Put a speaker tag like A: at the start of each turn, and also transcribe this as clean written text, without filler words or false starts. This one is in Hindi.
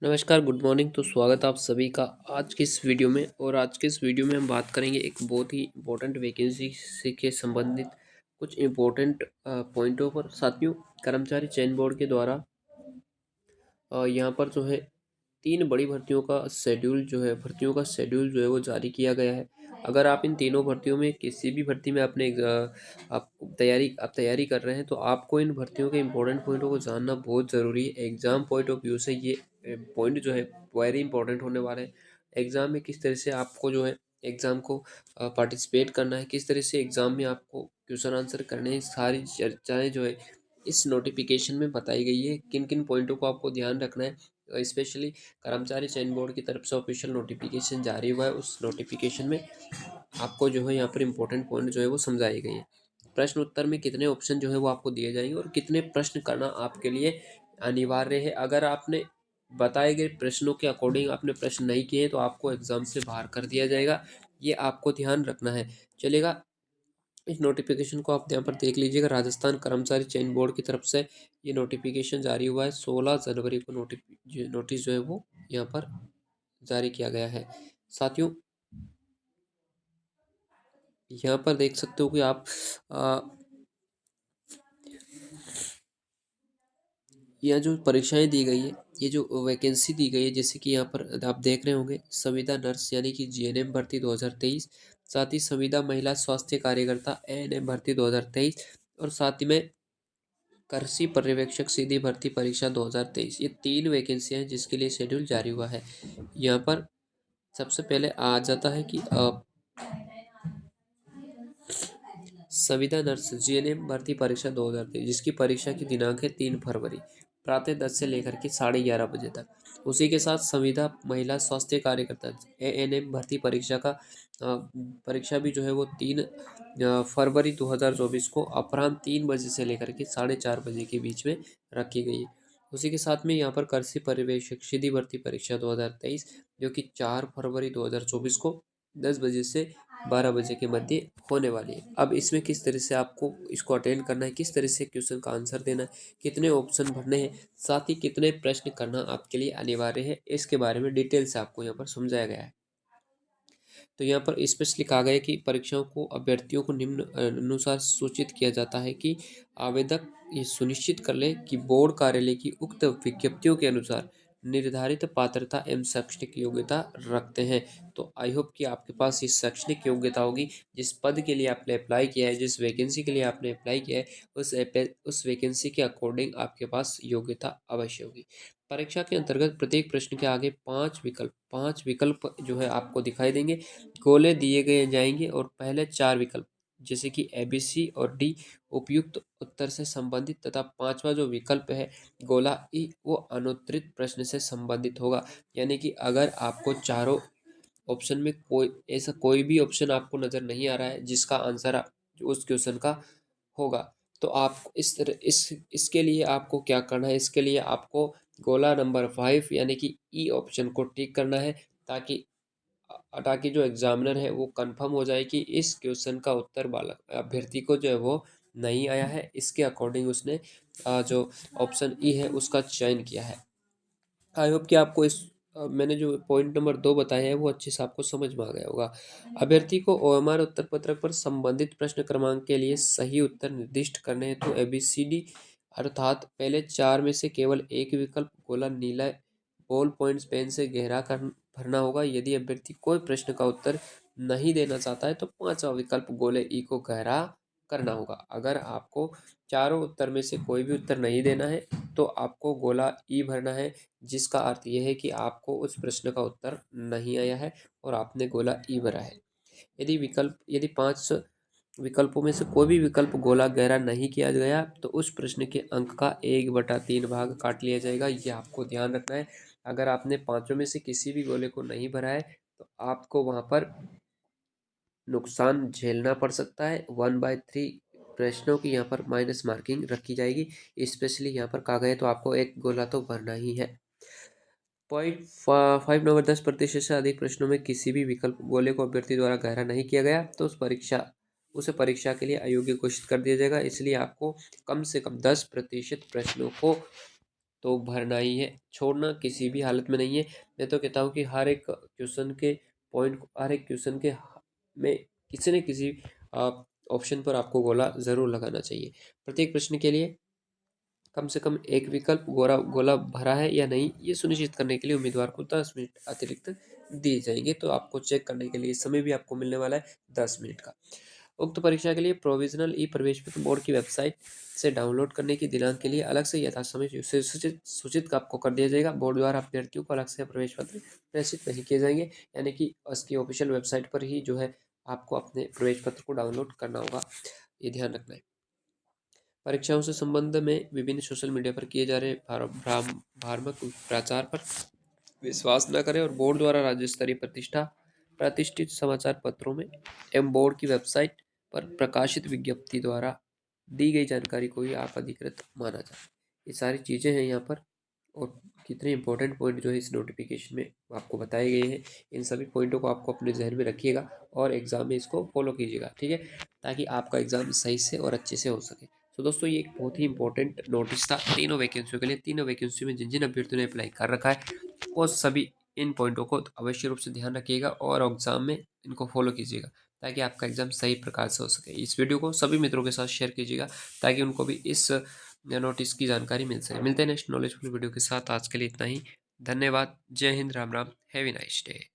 A: नमस्कार, गुड मॉर्निंग। तो स्वागत आप सभी का आज की इस वीडियो में। और आज के इस वीडियो में हम बात करेंगे एक बहुत ही इम्पोर्टेंट वैकेंसी से के संबंधित कुछ इम्पोर्टेंट पॉइंटों पर। साथियों, कर्मचारी चयन बोर्ड के द्वारा यहाँ पर जो है 3 बड़ी भर्तियों का शेड्यूल जो है वो जारी किया गया है। अगर आप इन तीनों भर्तियों में किसी भी भर्ती में आप तैयारी कर रहे हैं, तो आपको इन भर्तियों के इम्पोर्टेंट पॉइंटों को जानना बहुत ज़रूरी है। एग्ज़ाम पॉइंट ऑफ व्यू से ये पॉइंट जो है वेरी इंपॉर्टेंट होने वाले हैं। एग्ज़ाम में किस तरह से आपको जो है एग्ज़ाम को पार्टिसिपेट करना है, किस तरह से एग्ज़ाम में आपको क्वेश्चन आंसर करने हैं, सारी चर्चाएँ जो है इस नोटिफिकेशन में बताई गई है। किन किन पॉइंटों को आपको ध्यान रखना है। स्पेशली कर्मचारी चयन बोर्ड की तरफ से ऑफिशियल नोटिफिकेशन जारी हुआ है। उस नोटिफिकेशन में आपको जो है यहाँ पर इम्पोर्टेंट पॉइंट जो है वो समझाए गए हैं। प्रश्न उत्तर में कितने ऑप्शन जो है वो आपको दिए जाएंगे और कितने प्रश्न करना आपके लिए अनिवार्य है। अगर आपने बताए गए प्रश्नों के अकॉर्डिंग आपने प्रश्न नहीं किए तो आपको एग्जाम से बाहर कर दिया जाएगा। ये आपको ध्यान रखना है। चलेगा, इस नोटिफिकेशन को आप यहाँ पर देख लीजिएगा। राजस्थान कर्मचारी चयन बोर्ड की तरफ से ये नोटिफिकेशन जारी हुआ है। 16 जनवरी को नोटिस जो है वो यहाँ पर जारी किया गया है। साथियों, यहाँ पर देख सकते हो कि आप आ, यहाँ जो परीक्षाएं दी गई है, ये जो वैकेंसी दी गई है, जैसे कि यहाँ पर आप देख रहे होंगे, संविदा नर्स यानी कि जीएनएम भर्ती 2023, साथ ही संविदा महिला स्वास्थ्य कार्यकर्ता एएनएम भर्ती 2023, और साथ ही में कृषि पर्यवेक्षक सीधी भर्ती परीक्षा 2023। ये 3 वैकेंसियां हैं जिसके लिए शेड्यूल जारी हुआ है। यहाँ पर सबसे पहले आ जाता है कि संविदा नर्स जीएनएम भर्ती परीक्षा 2023, जिसकी परीक्षा की दिनांक है 3 फरवरी, प्रातः 10 से लेकर के 11:30 बजे तक। उसी के साथ संविदा महिला स्वास्थ्य कार्यकर्ता एएनएम भर्ती परीक्षा का परीक्षा भी जो है वो 3 फरवरी 2024 को अपराह्न 3 बजे से लेकर के 4:30 बजे के बीच में रखी गई है। उसी के साथ में यहाँ पर कृषि पर्यवेक्षक सीधी भर्ती परीक्षा 2023, जो कि 4 फरवरी 2024 को 10 बजे से 12 बजे के मध्य होने वाली है। अब इसमें किस तरह से आपको इसको अटेंड करना है, किस तरह से क्वेश्चन का आंसर देना है, कितने ऑप्शन भरने हैं, साथ ही कितने प्रश्न करना आपके लिए अनिवार्य है, इसके बारे में डिटेल से आपको यहाँ पर समझाया गया है। तो यहाँ पर स्पष्ट लिखा गया है कि परीक्षाओं को अभ्यर्थियों को निम्न अनुसार सूचित किया जाता है कि आवेदक ये सुनिश्चित कर ले कि बोर्ड कार्यालय की उक्त विज्ञप्तियों के अनुसार निर्धारित पात्रता एवं शैक्षणिक योग्यता रखते हैं। तो आई होप कि आपके पास ये शैक्षणिक योग्यता होगी। जिस पद के लिए आपने अप्लाई किया है, जिस वैकेंसी के लिए आपने अप्लाई किया है, उस वैकेंसी के अकॉर्डिंग आपके पास योग्यता अवश्य होगी। परीक्षा के अंतर्गत प्रत्येक प्रश्न के आगे 5 विकल्प जो है आपको दिखाई देंगे। गोले दिए गए जाएंगे और पहले 4 विकल्प जैसे कि ABC और D उपयुक्त उत्तर से संबंधित तथा 5वां जो विकल्प है गोला E, वो अनुत्तरित प्रश्न से संबंधित होगा। यानी कि अगर आपको चारों ऑप्शन में कोई भी ऑप्शन आपको नज़र नहीं आ रहा है जिसका आंसर उस क्वेश्चन का होगा, तो आप इस तरह इसके लिए आपको क्या करना है, इसके लिए आपको गोला नंबर 5 यानी कि ई ऑप्शन को टिक करना है, ताकि जो एग्जामिनर है वो कंफर्म हो जाए कि इस क्वेश्चन का उत्तर बालक अभ्यर्थी को जो है वो नहीं आया है। इसके अकॉर्डिंग उसने जो ऑप्शन ई है उसका चयन किया है। आई होप कि आपको मैंने जो पॉइंट नंबर 2 बताया है वो अच्छे से आपको समझ में आ गया होगा। अभ्यर्थी को ओएमआर उत्तर पत्रक पर संबंधित प्रश्न क्रमांक के लिए सही उत्तर निर्दिष्ट करने हेतु ABCD अर्थात पहले 4 में से केवल एक विकल्प गोला नीला बॉल पॉइंट्स पेन से गहरा कर भरना होगा। यदि अभ्यर्थी कोई प्रश्न का उत्तर नहीं देना चाहता है तो 5वां विकल्प गोले ई को गहरा करना होगा। अगर आपको चारों उत्तर में से कोई भी उत्तर नहीं देना है तो आपको गोला ई भरना है, जिसका अर्थ यह है कि आपको उस प्रश्न का उत्तर नहीं आया है और आपने गोला ई भरा है। यदि 5 विकल्पों में से कोई भी विकल्प गोला गहरा नहीं किया गया तो उस प्रश्न के अंक का 1/3 भाग काट लिया जाएगा। ये आपको ध्यान रखना है। अगर आपने पांचों में से किसी भी गोले को नहीं भरा है तो आपको वहां पर नुकसान झेलना पड़ सकता है। 1/3 प्रश्नों की यहाँ पर माइनस मार्किंग रखी जाएगी। स्पेशली यहाँ पर कहा गया तो आपको एक गोला तो भरना ही है। पॉइंट 5 नंबर 10% से अधिक प्रश्नों में किसी भी विकल्प गोले को अभ्यर्थी द्वारा गहरा नहीं किया गया तो उसे परीक्षा के लिए अयोग्य घोषित कर दिया जाएगा। इसलिए आपको कम से कम 10% प्रश्नों को तो भरना ही है, छोड़ना किसी भी हालत में नहीं है। मैं तो कहता हूँ कि हर एक क्वेश्चन के पॉइंट को, हर एक क्वेश्चन के में किसी न किसी ऑप्शन पर आपको गोला ज़रूर लगाना चाहिए। प्रत्येक प्रश्न के लिए कम से कम एक विकल्प गोला भरा है या नहीं, ये सुनिश्चित करने के लिए उम्मीदवार को 10 मिनट अतिरिक्त दिए जाएंगे। तो आपको चेक करने के लिए समय भी आपको मिलने वाला है 10 मिनट का। उक्त परीक्षा के लिए प्रोविजनल ई प्रवेश पत्र बोर्ड की वेबसाइट से डाउनलोड करने की दिनांक के लिए अलग से यथासमय सूचित आपको कर दिया जाएगा। बोर्ड द्वारा अभ्यर्थियों को अलग से प्रवेश पत्र प्रेषित नहीं किए जाएंगे, यानी कि उसकी ऑफिशियल वेबसाइट पर ही जो है आपको अपने प्रवेश पत्र को डाउनलोड करना होगा, ये ध्यान रखना है। परीक्षाओं से संबंध में विभिन्न सोशल मीडिया पर किए जा रहे भ्रामक प्रचार पर विश्वास न करें और बोर्ड द्वारा राज्य स्तरीय प्रतिष्ठित समाचार पत्रों में एवं बोर्ड की वेबसाइट पर प्रकाशित विज्ञप्ति द्वारा दी गई जानकारी को ही आप अधिकृत माना जाए। ये सारी चीज़ें हैं यहाँ पर, और कितने इंपॉर्टेंट पॉइंट जो है इस नोटिफिकेशन में आपको बताए गए हैं। इन सभी पॉइंटों को आपको अपने जहन में रखिएगा और एग्ज़ाम में इसको फॉलो कीजिएगा, ठीक है, ताकि आपका एग्ज़ाम सही से और अच्छे से हो सके। तो दोस्तों ये एक बहुत ही इंपॉर्टेंट नोटिस था तीनों वैकेंसियों के लिए। तीनों वैकेंसी में जिन जिन अभ्यर्थियों ने अप्लाई कर रखा है वो सभी इन पॉइंटों को अवश्य रूप से ध्यान रखिएगा और एग्ज़ाम में इनको फॉलो कीजिएगा, ताकि आपका एग्ज़ाम सही प्रकार से हो सके। इस वीडियो को सभी मित्रों के साथ शेयर कीजिएगा ताकि उनको भी इस नोटिस की जानकारी मिल सके। मिलते हैं नेक्स्ट नॉलेजफुल वीडियो के साथ। आज के लिए इतना ही। धन्यवाद। जय Hind. Ram Ram. Have a nice day.